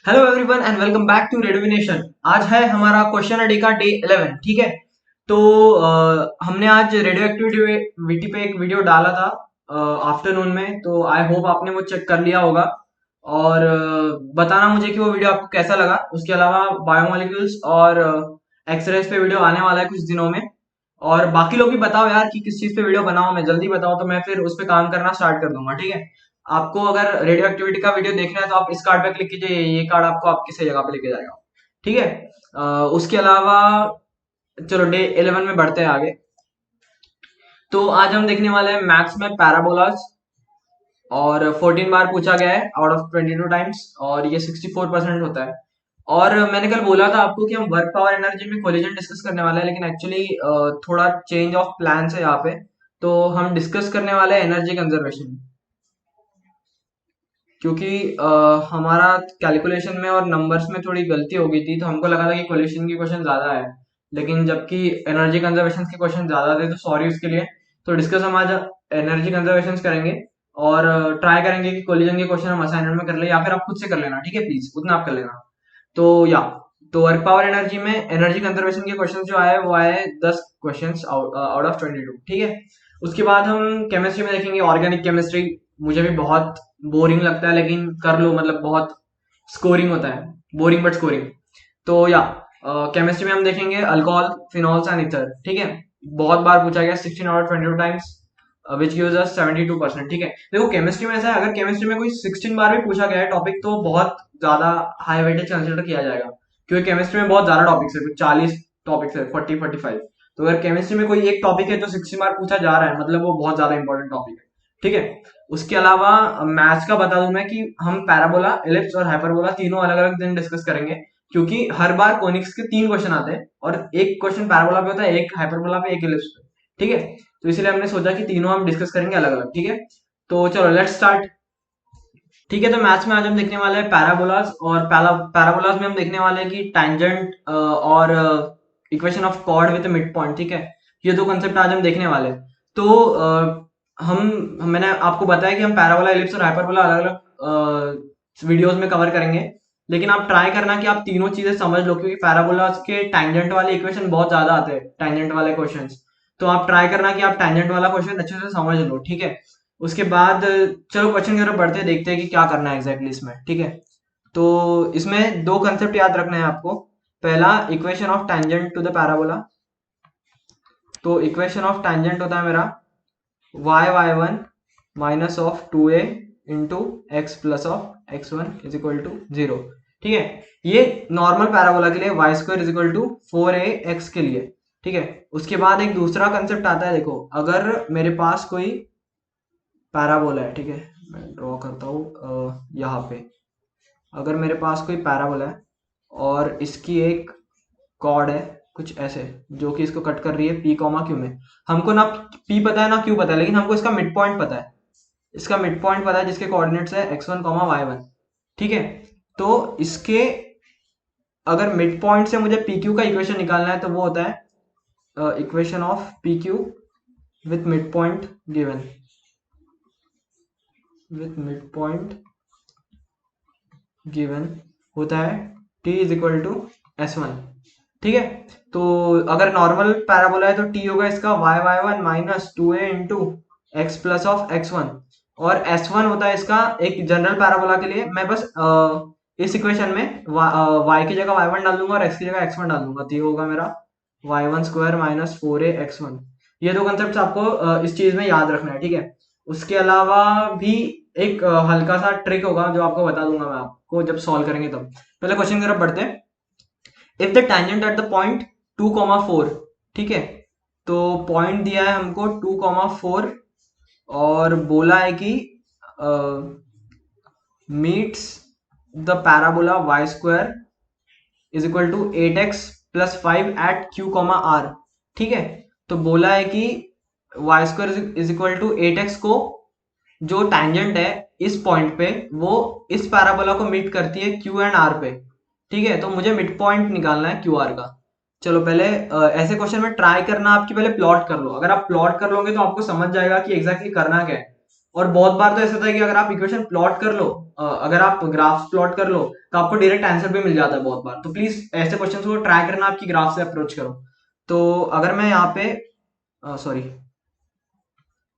Hello everyone and welcome back to रेडिविनेशन। आज है हमारा क्वेश्चन आईडी का डे 11। ठीक है, तो हमने आज रेडियो एक्टिविटी पे एक वीडियो डाला था आफ्टरनून में। तो आई होप आपने वो चेक कर लिया होगा और बताना मुझे कि वो वीडियो आपको कैसा लगा। उसके अलावा बायोमोलिक्यूल्स और एक्सरेज पे वीडियो आने वाला है कुछ दिनों में। और बाकी लोग भी बताओ यार कि किस चीज पे वीडियो बनाओ, मैं जल्दी बताओ तो मैं फिर उस पे काम करना स्टार्ट कर दूंगा। ठीक है, आपको अगर रेडियो एक्टिविटी का वीडियो देखना है तो आप इस कार्ड पे क्लिक कीजिए, ये कार्ड आपको आपकी सही जगह पे लेके जाएगा। ठीक है, उसके अलावा चलो डे 11 में बढ़ते हैं आगे। तो आज हम देखने वाले हैं मैथ्स में पैराबोलास, और 14 बार पूछा गया है आउट ऑफ 22 टाइम्स, और ये 64% होता है। और मैंने कल बोला था आपको कि हम वर्क पावर एनर्जी में कोलिजन डिस्कस करने वाले हैं, लेकिन एक्चुअली थोड़ा चेंज ऑफ प्लान है यहाँ पे। तो हम डिस्कस करने वाले हैं एनर्जी कंजर्वेशन, क्योंकि हमारा कैलकुलेशन में और नंबर्स में थोड़ी गलती हो गई थी, तो हमको लगा था कि कोलिशन की क्वेश्चन ज्यादा है, लेकिन जबकि एनर्जी कंजर्वेशन के क्वेश्चन ज्यादा थे, तो सॉरी उसके लिए। तो डिस्कस हम आज एनर्जी कंजर्वेशन करेंगे और ट्राई करेंगे कि कोलिजन के क्वेश्चन हम असाइनमेंट में कर ले, या फिर आप खुद से कर लेना। ठीक है, प्लीज उतना आप कर लेना। तो या तो वर्क पावर एनर्जी में एनर्जी कंजर्वेशन के क्वेश्चन जो आए वो आए 10 क्वेश्चन आउट ऑफ 22। ठीक है, उसके बाद हम केमिस्ट्री में देखेंगे ऑर्गेनिक केमिस्ट्री। मुझे भी बहुत बोरिंग लगता है, लेकिन कर लो, मतलब बहुत स्कोरिंग होता है, बोरिंग बट स्कोरिंग। तो या केमिस्ट्री में हम देखेंगे अल्कोहल, फिनॉल्स एंड ईथर। ठीक है, बहुत बार पूछा गया 16 out of 22 times, which gives us 72%। ठीक है, देखो केमिस्ट्री में ऐसा है, अगर केमिस्ट्री में कोई 16 बार भी पूछा गया है टॉपिक तो बहुत ज्यादा हाई वेटेज कंसिडर किया जाएगा, क्योंकि केमिस्ट्री में बहुत ज्यादा टॉपिक्स है, 40 टॉपिक्स है, 40-45। तो अगर केमिस्ट्री में कोई एक टॉपिक है जो 60 बार पूछा जा रहा है, मतलब वो बहुत ज्यादा इंपॉर्टेंट टॉपिक है। ठीक है, उसके अलावा मैथ्स का बता दूं मैं कि हम पैराबोला, एलिप्स और हाइपरबोला तीनों अलग अलग दिन डिस्कस करेंगे, क्योंकि हर बार कोनिक्स के 3 क्वेश्चन आते हैं, और एक क्वेश्चन पैराबोला पे होता है, एक हाइपरबोला पे, एक एलिप्स पे। ठीक है, तो इसलिए हमने सोचा कि तीनों हम डिस्कस करेंगे अलग अलग। ठीक है, तो चलो लेट्स स्टार्ट। ठीक है, तो मैथ्स में आज हम देखने वाले हैं पैराबोलास, और पैराबोलास में हम देखने वाले हैं कि टैंजेंट और equation of chord with mid point. ठीक है, ये दो कंसेप्ट आज हम देखने वाले हैं। तो मैंने आपको बताया कि हम पैराबोला, एलिप्स और हाइपरबोला अलग अलग वीडियोस में कवर करेंगे, लेकिन आप ट्राई करना कि आप तीनों चीजें समझ लो, क्योंकि पैराबोलास के टैंजेंट वाले इक्वेशन बहुत ज्यादा आते हैं, टैंजेंट वाले क्वेश्चंस। तो आप ट्राई करना कि आप टैंजेंट वाला क्वेश्चन अच्छे से समझ लो। ठीक है, उसके बाद चलो क्वेश्चन की तरफ बढ़ते हैं, देखते हैं कि क्या करना है एग्जैक्टली इसमें। ठीक है, तो इसमें दो कंसेप्ट याद रखना है आपको। पहला, equation of tangent to the parabola. तो इक्वेशन ऑफ टैंजेंट होता है मेरा y1 minus of 2a into x plus of x1 is equal to 0। ठीक है, ये नॉर्मल पैराबोला के लिए, y square is equal to 4ax के लिए। ठीक है, उसके बाद एक दूसरा कंसेप्ट आता है, देखो अगर मेरे पास कोई पैराबोला है, ठीक है, मैं ड्रॉ करता हूँ यहाँ पे। अगर मेरे पास कोई पैराबोला है और इसकी एक कॉर्ड है कुछ ऐसे, जो कि इसको कट कर रही है पी कॉमा क्यू में। हमको ना पी पता है ना क्यू पता है, लेकिन हमको इसका मिड पॉइंट पता है। इसका मिड पॉइंट पता है जिसके कोऑर्डिनेट्स है x1 y1। ठीक है, तो इसके अगर मिड पॉइंट से मुझे पी क्यू का इक्वेशन निकालना है तो वो होता है equation of P Q with mid point given, with mid point given होता है t is equal to s1। ठीक है, तो अगर नॉर्मल पैराबोला है तो t होगा इसका y1 minus 2a into x plus of x1, और s1 होता है इसका एक जनरल पैराबोला के लिए। मैं बस इस इक्वेशन में y की जगह y1 डाल दूंगा और x की जगह x1 डाल दूंगा, तो ये होगा मेरा y1 square minus 4a x1। ये दो कंसेप्ट आपको इस चीज में याद रखना है। ठीक है, उसके अलावा भी एक हल्का सा ट्रिक होगा जो आपको बता दूंगा मैं आपको जब सॉल्व करेंगे तब। पहले क्वेश्चन की तरफ बढ़ते हैं। If the tangent at the point 2,4। ठीक है, तो पॉइंट दिया है हमको 2,4 और बोला है कि meets the parabola y square is equal to 8x plus 5 at Q comma R. ठीक है, तो बोला है कि y square is equal to 8x को, जो टैंजेंट है इस पॉइंट पे, वो इस पैराबोला को मीट करती है क्यू एंड आर पे। ठीक है, तो मुझे मिड पॉइंट निकालना है क्यू आर का। चलो पहले ऐसे क्वेश्चन में ट्राई करना आपकी, पहले प्लॉट कर लो। अगर आप प्लॉट कर लोगे तो आपको समझ जाएगा कि एग्जैक्टली करना क्या है। और बहुत बार तो ऐसा होता है कि अगर आप इक्वेशन प्लॉट कर लो, अगर आप ग्राफ्स प्लॉट कर लो तो आपको डायरेक्ट आंसर भी मिल जाता है बहुत बार। तो प्लीज ऐसे क्वेश्चंस को ट्राई करना, आपकी ग्राफ से अप्रोच करो। तो अगर मैं यहाँ पे सॉरी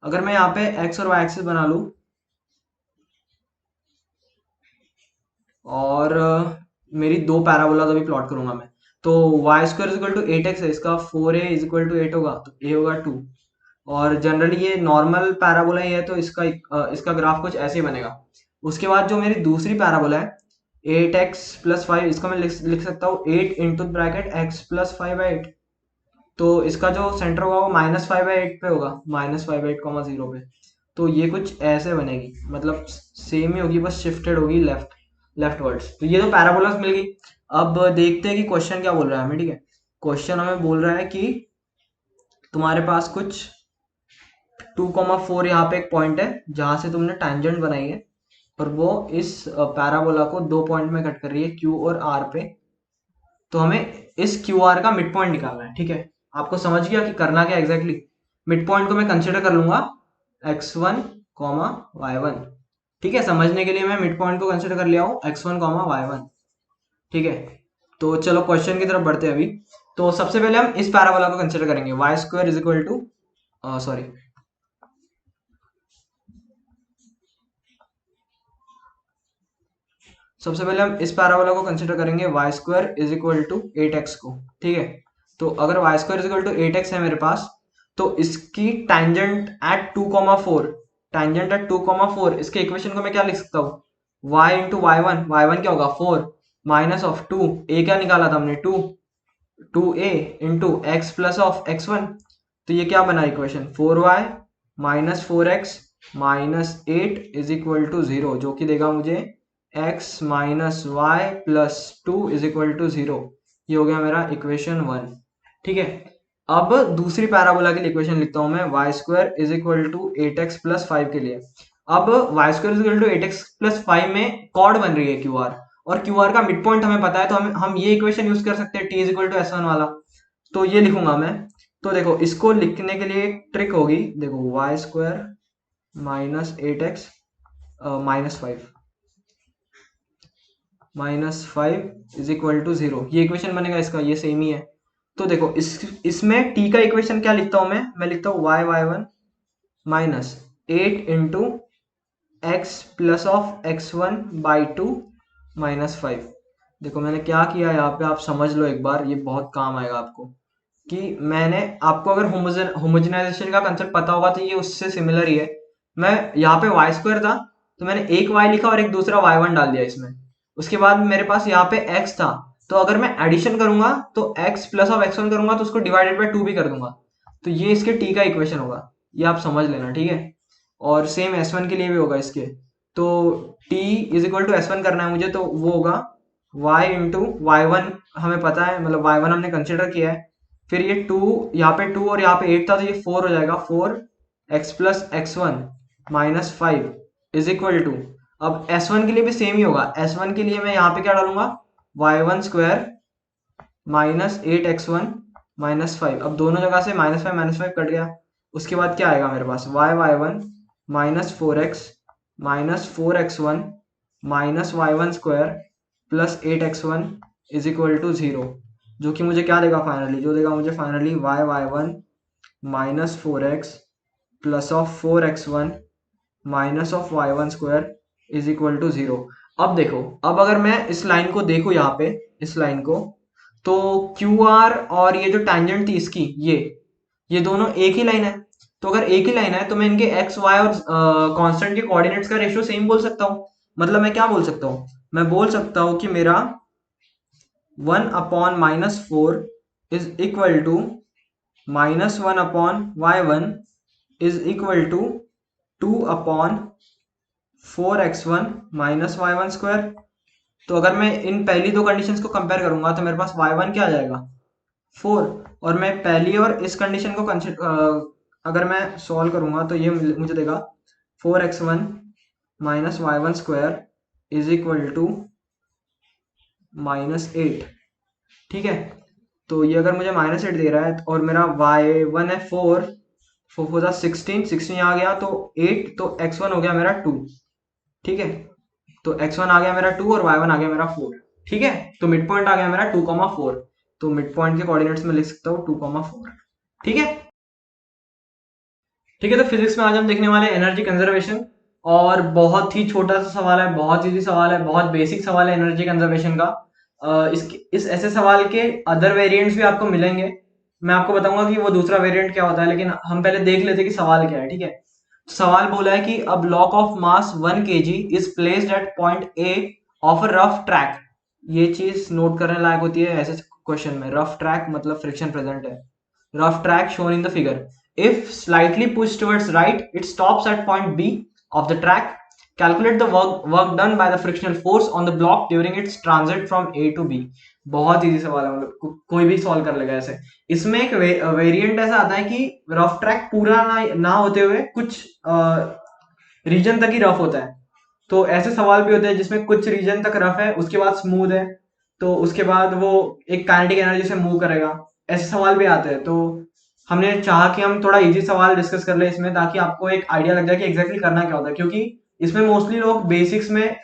अगर मैं यहाँ पे एक्स और वाई एक्सिस बना लूँ और मेरी दो पैराबोला अभी प्लॉट करूंगा मैं, तो y square is equal to 8x है, इसका 4a इज इक्वल टू 8 होगा, तो a होगा 2। और जनरली ये नॉर्मल पैराबोला ही है, तो इसका ग्राफ कुछ ऐसे ही बनेगा। उसके बाद जो मेरी दूसरी पैराबोला है 8x+5, इसको मैं लिख सकता हूँ 8 इंटू ब्रैकेट x+5/8। तो इसका जो सेंटर होगा वो -5/8 पे होगा, -5/8, 0 पे। तो ये कुछ ऐसे बनेगी, मतलब सेम ही होगी, बस शिफ्टेड होगी लेफ्ट वर्ड्स। तो ये तो पैराबोलास मिल गई। अब देखते हैं कि क्वेश्चन क्या बोल रहा है हमें। ठीक है, क्वेश्चन हमें बोल रहा है कि तुम्हारे पास कुछ 2,4 यहाँ पे एक पॉइंट है जहां से तुमने टैंजेंट बनाई है, और वो इस पैराबोला को दो पॉइंट में कट कर रही है, क्यू और आर पे। तो हमें इस क्यू आर का मिड पॉइंट निकालना है। ठीक है, आपको समझ गया कि करना क्या एग्जैक्टली। मिड पॉइंट को मैं कंसिडर कर लूंगा x1, y1। ठीक है, समझने के लिए मैं मिड पॉइंट को कंसिडर कर लिया हूँ x1, y1। ठीक है, तो चलो क्वेश्चन की तरफ बढ़ते हैं अभी। तो सबसे पहले हम इस पैराबोला को कंसिडर करेंगे, y square is equal to sorry सबसे पहले हम इस पैराबोला को कंसिडर करेंगे y square is equal to 8x को। ठीक है, तो अगर y square is equal to 8x है मेरे पास, तो इसकी टैंजेंट एट 2,4, टैंजेंट एट 2,4, इसके इक्वेशन को मैं क्या लिख सकता हूँ, y इंटू वाई वन क्या होगा 4 माइनस ऑफ 2, a क्या निकाला था हमने 2a into x plus of x1। तो ये क्या बना equation 4y minus 4x minus 8 is equal to 0, जो कि देगा मुझे x minus y plus 2 is equal to 0। ये हो गया मेरा इक्वेशन 1। ठीक है, अब दूसरी पैराबोला के लिए इक्वेशन लिखता हूं मैं, y square is equal to 8x+5 के लिए। अब y square is equal to 8x+5 में कॉर्ड बन रही है क्यू आर, और क्यू आर का मिड पॉइंट हमें पता है, तो हम ये इक्वेशन यूज कर सकते हैं t is equal to S1 वाला। तो ये लिखूंगा मैं। तो देखो, इसको लिखने के लिए एक ट्रिक होगी, देखो y square minus 8x -5 is equal to 0, ये इक्वेशन बनेगा इसका, ये सेम ही है। तो देखो इसमें t का इक्वेशन क्या लिखता हूं मैं लिखता हूँ y1 minus 8 into x plus of x1/2 -5। देखो मैंने क्या किया यहाँ पे, आप समझ लो एक बार, ये बहुत काम आएगा आपको। कि मैंने आपको, अगर होमोजेनाइजेशन का कंसेप्ट पता होगा तो ये उससे सिमिलर ही है। मैं यहाँ पे वाई स्क्वायर था, तो मैंने एक y लिखा और एक दूसरा y1 डाल दिया इसमें। उसके बाद मेरे पास यहाँ पे x था, तो अगर मैं एडिशन करूंगा तो x प्लस ऑफ x1 करूंगा तो उसको डिवाइडेड बाय 2 भी कर दूंगा। तो ये इसके t का इक्वेशन होगा, ये आप समझ लेना। ठीक है, और सेम S1 के लिए भी होगा इसके। तो t is equal to S1 करना है मुझे, तो वो होगा y इंटू वाई वन, हमें पता है, मतलब y1 हमने कंसिडर किया है। फिर ये 2, यहाँ पे 2 और यहाँ पे 8 था, तो ये 4 हो जाएगा, 4x plus x1 -5 is equal to, अब S1 के लिए भी सेम ही होगा। S1 के लिए मैं यहाँ पे क्या डालूंगा, y1 स्क्वायर माइनस 8x1 -5। अब दोनों जगह से -5 कट गया। उसके बाद क्या आएगा मेरे पास, y1 -4x -4x1 plus 8x1 is equal to 0, जो कि मुझे क्या देगा फाइनली, जो देगा मुझे finally y1 -4x plus of 4x1 minus of y1 square is equal to 0। अब देखो, अब अगर मैं इस लाइन को देखूं, यहाँ पे इस लाइन को, तो क्यू आर और ये जो टैंजेंट थी इसकी, ये दोनों एक ही लाइन है। तो अगर एक ही लाइन है तो मैं इनके एक्स वाई और कांस्टेंट के कोऑर्डिनेट्स का रेशियो सेम बोल सकता हूँ। मतलब मैं क्या बोल सकता हूँ, मैं बोल सकता हूँ कि मेरा 1/-4 is equal to -1/y1 is equal to 2/4x1 -y1 square. तो अगर मैं इन पहली दो कंडीशंस को कंपेयर करूंगा तो मेरे पास y1 क्या आ जाएगा 4, और मैं पहली और इस कंडीशन को अगर मैं सॉल्व करूंगा तो ये मुझे देगा 4x1 -y1 square is equal to -8। ठीक है, तो ये अगर मुझे -8 दे रहा है और मेरा y1 है 4, 4 4 16, 16 आ गया तो 8, तो x1 हो गया मेरा 2। ठीक है, तो x1 आ गया मेरा 2 और y1 आ गया मेरा 4। ठीक है, तो मिड पॉइंट आ गया मेरा 2,4। तो मिड पॉइंट के कोऑर्डिनेट्स में लिख सकता हूँ 2,4। ठीक है। ठीक है, तो फिजिक्स में आज हम देखने वाले एनर्जी कंजर्वेशन, और बहुत ही छोटा सा सवाल है, बहुत इजी सवाल है, बहुत बेसिक सवाल है एनर्जी कंजर्वेशन का। इस ऐसे सवाल के अदर वेरिएंट्स भी आपको मिलेंगे, मैं आपको बताऊंगा कि वो दूसरा वेरिएंट क्या होता है, लेकिन हम पहले देख लेते हैं कि सवाल क्या है। ठीक है, सवाल बोला है कि a block of mass 1 kg is placed at point A of a rough track. ये चीज नोट करने लायक होती है ऐसे क्वेश्चन में। रफ ट्रैक मतलब फ्रिक्शन प्रेजेंट है। Rough track shown in the figure. If slightly pushed towards right, it stops at point B of the track. Calculate the work done by the frictional force on the block during its transit from A to B. बहुत easy सवाल है, मतलब कोई भी solve कर लेगा ऐसे। इसमें एक वेरिएंट ऐसा आता है कि रफ ट्रैक पूरा ना होते हुए कुछ रीजन तक ही रफ होता है। तो ऐसे सवाल भी होते हैं जिसमें कुछ रीजन तक रफ है, उसके बाद स्मूथ है, तो उसके बाद वो एक काइनेटिक एनर्जी से मूव करेगा। ऐसे सवाल भी आते हैं। तो हमने चाहा कि हम थोड़ा इजी सवाल डिस्कस कर ले इसमें, ताकि आपको एक आइडिया लग जाए कि एग्जैक्टली करना क्या होता है, क्योंकि इसमें मोस्टली लोग बेसिक्स में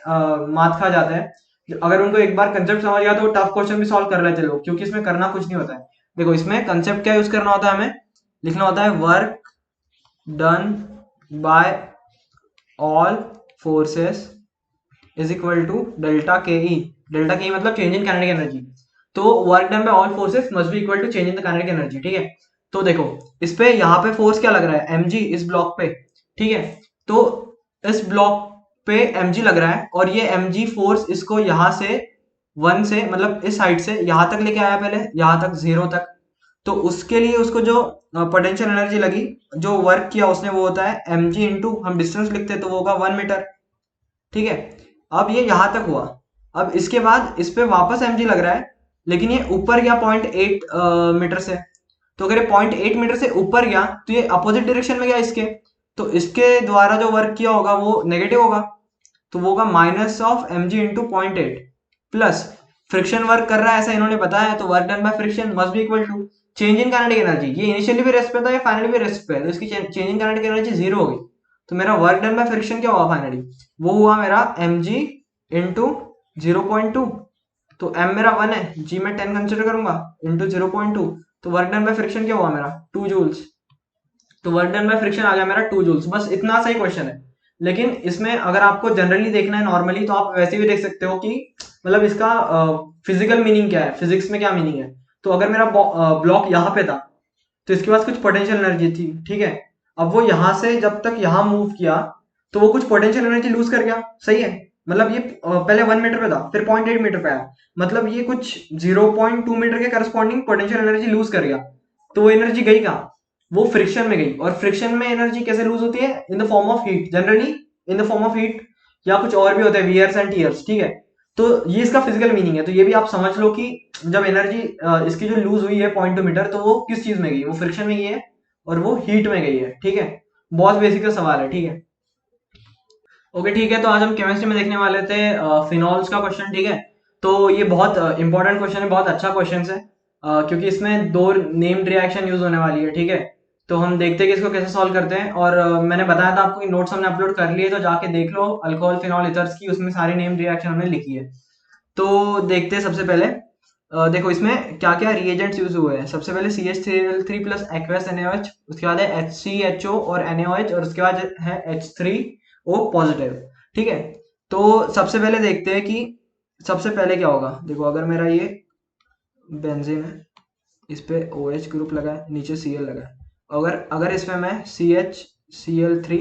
मात खा जाते हैं। अगर उनको एक बार कंसेप्ट समझ गया तो टफ क्वेश्चन भी सॉल्व कर लेते लोग, क्योंकि इसमें करना कुछ नहीं होता है। देखो, इसमें कंसेप्ट क्या यूज करना होता है, हमें लिखना होता है work done by all forces is equal to delta K E. Delta K E मतलब चेंज इन काइनेटिक एनर्जी। तो work done by all forces must be equal to change in the kinetic energy. ठीक है, तो देखो इस पे यहाँ पे फोर्स क्या लग रहा है, mg इस ब्लॉक पे। ठीक है, तो इस ब्लॉक पे mg लग रहा है, और ये mg फोर्स इसको यहाँ से 1 से मतलब इस साइड से यहाँ तक लेके आया, पहले यहाँ तक 0 तक। तो उसके लिए उसको जो पोटेंशियल एनर्जी लगी, जो वर्क किया उसने, वो होता है mg इंटू, हम डिस्टेंस लिखते हैं तो वो होगा 1 मीटर। ठीक है, अब ये यहां तक हुआ। अब इसके बाद इस पे वापस mg लग रहा है, लेकिन ये ऊपर गया 0.8 मीटर से। तो अगर ये 0.8 मीटर से ऊपर गया तो ये अपोजिट डायरेक्शन में गया इसके, तो इसके द्वारा जो वर्क किया होगा वो नेगेटिव होगा। तो वो होगा minus of mg into 0.8 plus friction work कर रहा है ऐसा इन्होंने बताया, तो work done by friction must be equal to change in kinetic energy. ये इनिशियली भी रेस्ट पे था, ये फाइनली भी रेस्ट पे है, तो इसकी चेंज इन काइनेटिक एनर्जी 0 होगी। तो मेरा वर्क डन बाय फ्रिक्शन क्या हुआ फाइनली, वो हुआ मेरा mg इंटू 0.2। तो m मेरा 1 है, g में 10 कंसिडर करूंगा, इंटू 0.2। तो वर्क डन बाय फ्रिक्शन क्या हुआ मेरा 2 जूल्स। तो वर्क डन बाय फ्रिक्शन आ गया मेरा 2 जूल्स। बस इतना सही क्वेश्चन है। लेकिन इसमें अगर आपको जनरली देखना है नॉर्मली, तो आप वैसे भी देख सकते हो कि मतलब इसका फिजिकल मीनिंग क्या है, फिजिक्स में क्या मीनिंग है। तो अगर मेरा ब्लॉक यहाँ पे था, तो इसके पास कुछ पोटेंशियल एनर्जी थी। ठीक है, अब वो यहां से जब तक यहां मूव किया, तो वो कुछ पोटेंशियल एनर्जी लूज कर गया। सही है, मतलब ये पहले 1 मीटर पे था, फिर 0.8 मीटर पे आया, मतलब ये कुछ 0.2 मीटर के करस्पॉन्डिंग पोटेंशियल एनर्जी लूज कर गया। तो वो एनर्जी गई कहाँ, वो फ्रिक्शन में गई। और फ्रिक्शन में एनर्जी कैसे लूज होती है, in the form of heat, generally in the form of heat, या कुछ और भी होता है वियर्स एंड टीयर्स। ठीक है, तो ये इसका फिजिकल मीनिंग है। तो ये भी आप समझ लो कि जब एनर्जी इसकी जो लूज हुई है 0.2 मीटर, तो वो किस चीज में गई, वो फ्रिक्शन में गई है और वो हीट में गई है। ठीक है, बहुत बेसिक सा सवाल है। ठीक है, ओके ठीक है। तो आज हम केमिस्ट्री में देखने वाले थे फिनॉल्स का क्वेश्चन। ठीक है, तो ये बहुत इंपॉर्टेंट क्वेश्चन है, बहुत अच्छा क्वेश्चन है, क्योंकि इसमें दो नेम्ड रिएक्शन यूज होने वाली है। ठीक है, तो हम देखते हैं कि इसको कैसे सॉल्व करते हैं। और मैंने बताया था आपको कि नोट्स हमने अपलोड कर लिए, तो जाके देख लो अल्कोहल फिनॉल इथर्स की, उसमें सारी नेम्ड रिएक्शन हमने लिखी है। तो देखते हैं सबसे पहले। देखो इसमें क्या क्या रिएजेंट्स यूज हुए हैं। सबसे पहले CH3Cl3 प्लस एक्वस NaOH, उसके बाद है HCHO और NaOH, और उसके बाद है H3O पॉजिटिव। ठीक है, तो सबसे पहले देखते हैं कि सबसे पहले क्या होगा। देखो अगर मेरा ये बेंजीन है, इस पे OH ग्रुप लगा है, नीचे Cl लगा है, अगर अगर इसमें मैं CHCl3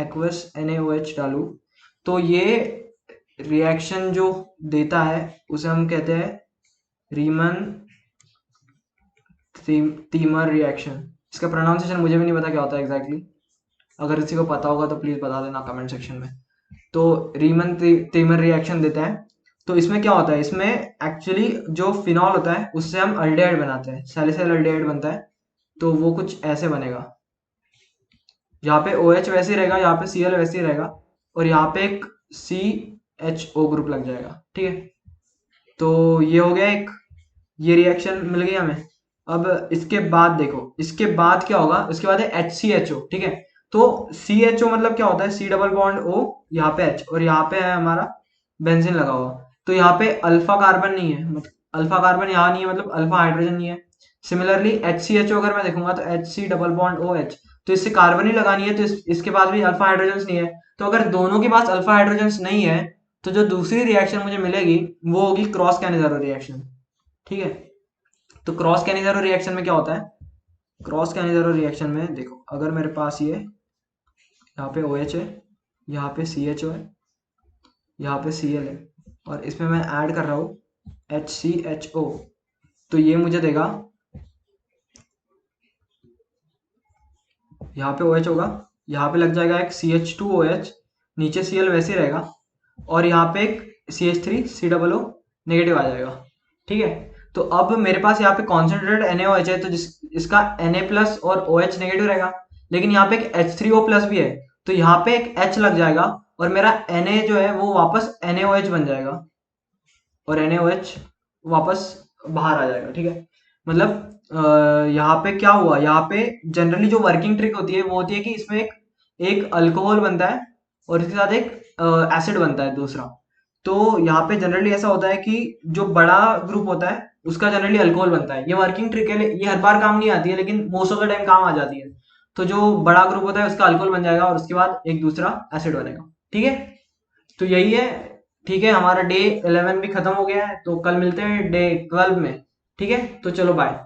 एक्वस NaOH डालूं, तो ये रिएक्शन जो देता है उसे हम कहते हैं रीमन तीमर रिएक्शन। इसका प्रोनाउंसिएशन मुझे भी नहीं पता क्या होता है एग्जैक्टली, अगर किसी को पता होगा तो प्लीज बता देना कमेंट सेक्शन में। तो रीमन तीमर रिएक्शन देता है। तो इसमें क्या होता है, इसमें एक्चुअली जो फिनॉल होता है उससे हम अल्डेहाइड बनाते हैं, सैलिसाइल अल्डेहाइड बनता है। तो वो कुछ ऐसे बनेगा, यहाँ पे OH वैसे ही रहेगा, यहाँ पे Cl वैसे ही रहेगा, और यहाँ पे एक CHO ग्रुप लग जाएगा। ठीक है, तो ये हो गया एक, ये रिएक्शन मिल गई हमें। अब इसके बाद देखो, इसके बाद क्या होगा, इसके बाद है HCHO, ठीक है। तो CHO मतलब क्या होता है, C डबल बॉन्ड O, यहाँ पे H, और यहाँ पे है हमारा बेंजीन लगा हुआ। तो यहाँ पे अल्फा कार्बन नहीं है, मतलब अल्फा कार्बन यहाँ नहीं है, मतलब अल्फा हाइड्रोजन नहीं है। सिमिलरली HCHO अगर मैं देखूंगा तो HC डबल बॉन्ड OH, तो इससे कार्बन ही लगानी है, तो इसके पास भी अल्फा हाइड्रोजन नहीं है। तो अगर दोनों के पास अल्फा हाइड्रोजन नहीं है, तो जो दूसरी रिएक्शन मुझे मिलेगी वो होगी क्रॉस कैनिजारो रिएक्शन, ठीक है। तो क्रॉस कैनिजारो रिएक्शन में क्या होता है, क्रॉस कैनिजारो रिएक्शन में देखो, अगर मेरे पास ये यहाँ पे OH है, यहाँ पे CHO है, यहाँ पे Cl है, और इसमें मैं ऐड कर रहा हूँ HCHO, तो ये मुझे देगा, यहाँ पे OH होगा, यहाँ पे लग जाएगा एक CH2OH, नीचे Cl वैसे ही रहेगा, और यहाँ पे एक CH3COO नेगेटिव आ जाएगा, ठीक है। तो अब मेरे पास यहाँ पे कॉन्सेंट्रेटेड NaOH है, तो इसका Na प्लस और OH नेगेटिव रहेगा, लेकिन यहाँ पे एक H3O प्लस भी है, तो यहाँ पे एक H लग जाएगा, और मेरा Na जो है वो वापस NaOH बन जाएगा, और NaOH वापस बाहर आ जाएगा, ठीक है। मतलब यहाँ पे क्या हुआ, यहाँ पे जनरली जो वर्किंग ट्रिक होती है वो होती है कि इसमें एक एक अल्कोहल बनता है, और इसके साथ एक एसिड बनता है दूसरा। तो यहाँ पे जनरली ऐसा होता है कि जो बड़ा ग्रुप होता है उसका जनरली अल्कोहल बनता है। ये वर्किंग ट्रिक है, ये हर बार काम नहीं आती है, लेकिन मोस्ट ऑफ द टाइम काम आ जाती है। तो जो बड़ा ग्रुप होता है उसका अल्कोहल बन जाएगा, और उसके बाद एक दूसरा एसिड बनेगा, ठीक है। तो यही है, ठीक है। हमारा डे 11 भी खत्म हो गया है, तो कल मिलते हैं डे 12 में, ठीक है। तो चलो बाय।